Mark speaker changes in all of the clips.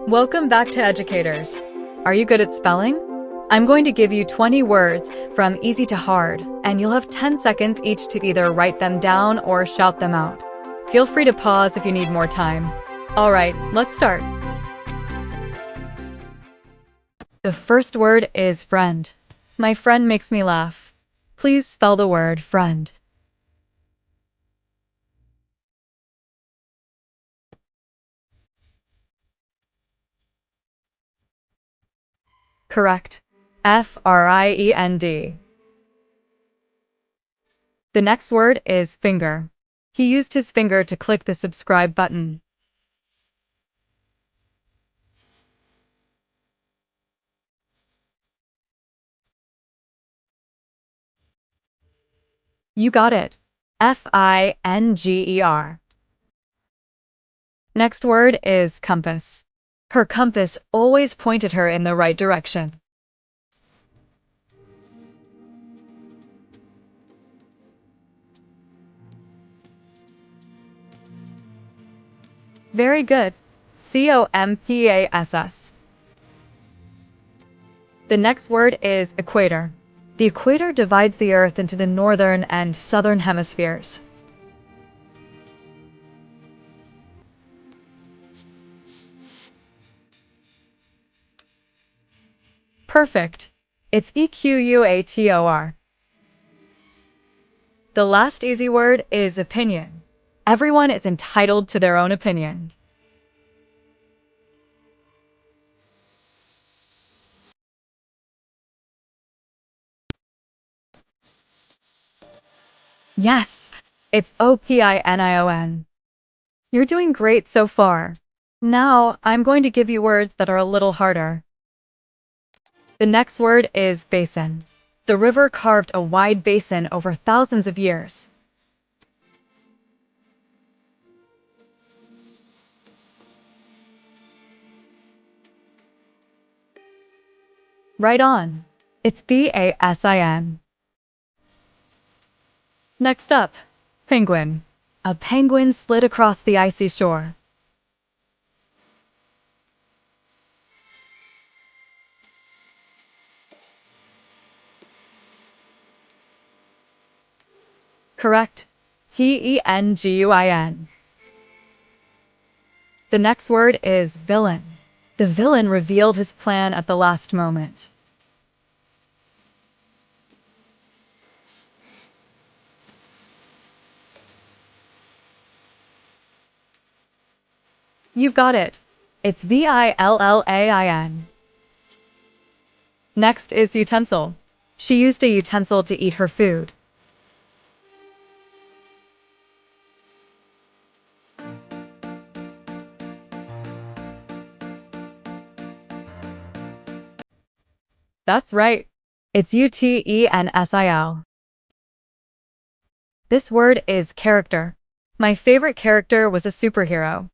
Speaker 1: Welcome back to Educators. Are you good at spelling? I'm going to give you 20 words from easy to hard, and you'll have 10 seconds each to either write them down or shout them out. Feel free to pause if you need more time. All right, let's start. The first word is friend. My friend makes me laugh. Please spell the word friend. Correct. Friend. The next word is finger. He used his finger to click the subscribe button. You got it. Finger. Next word is compass. Her compass always pointed her in the right direction. Very good. Compass. The next word is equator. The equator divides the Earth into the northern and southern hemispheres. Perfect. It's Equator. The last easy word is opinion. Everyone is entitled to their own opinion. Yes, it's opinion. You're doing great so far. Now, I'm going to give you words that are a little harder. The next word is basin. The river carved a wide basin over thousands of years. Right on. It's basin. Next up, penguin. A penguin slid across the icy shore. Correct. Penguin. The next word is villain. The villain revealed his plan at the last moment. You've got it. It's villain. Next is utensil. She used a utensil to eat her food. That's right. It's utensil. This word is character. My favorite character was a superhero.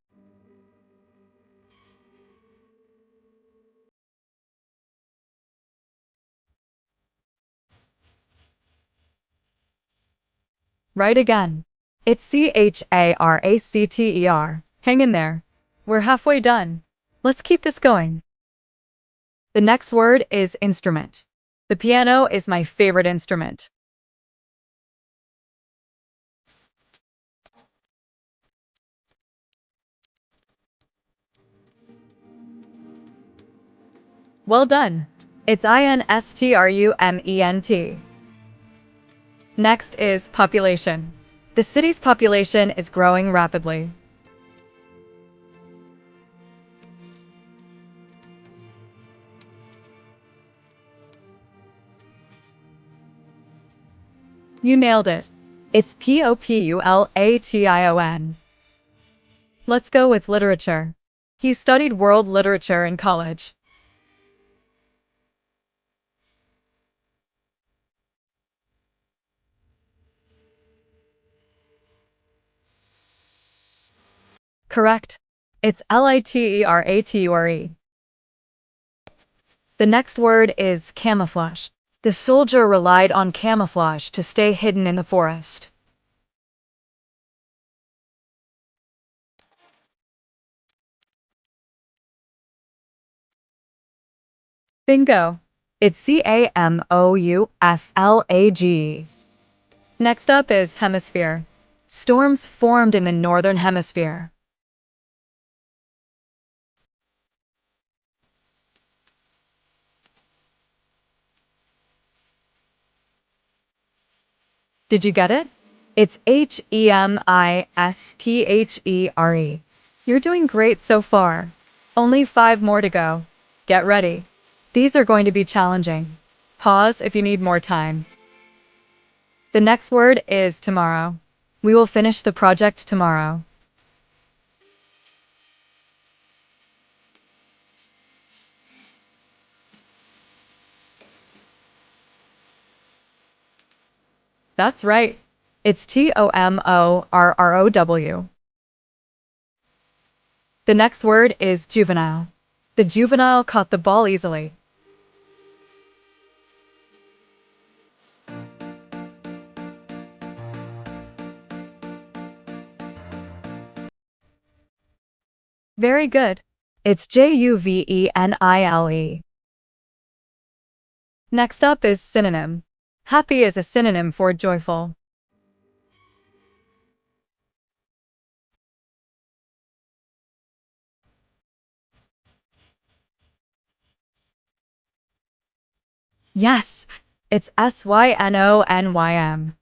Speaker 1: Right again. It's character. Hang in there. We're halfway done. Let's keep this going. The next word is instrument. The piano is my favorite instrument. Well done. It's instrument. Next is population. The city's population is growing rapidly. You nailed it. It's population. Let's go with literature. He studied world literature in college. Correct. It's literature. The next word is camouflage. The soldier relied on camouflage to stay hidden in the forest. Bingo! It's camouflage. Next up is hemisphere. Storms formed in the northern hemisphere. Did you get it? It's hemisphere. You're doing great so far. Only 5 more to go. Get ready. These are going to be challenging. Pause if you need more time. The next word is tomorrow. We will finish the project tomorrow. That's right. It's tomorrow. The next word is juvenile. The juvenile caught the ball easily. Very good. It's juvenile. Next up is synonym. Happy is a synonym for joyful. Yes, it's synonym.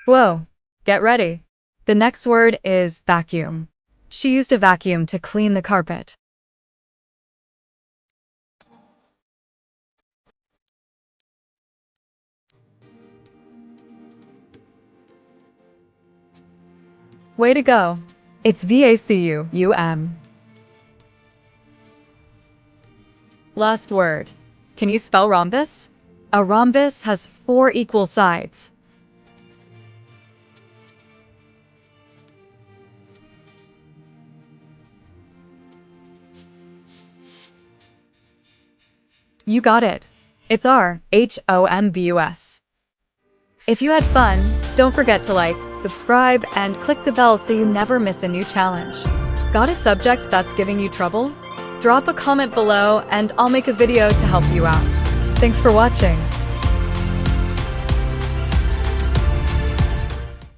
Speaker 1: Whoa, get ready. The next word is vacuum. She used a vacuum to clean the carpet. Way to go. It's vacuum. Last word. Can you spell rhombus? A rhombus has 4 equal sides. You got it. It's rhombus. If you had fun, don't forget to like, subscribe, and click the bell so you never miss a new challenge. Got a subject that's giving you trouble? Drop a comment below and I'll make a video to help you out. Thanks for watching.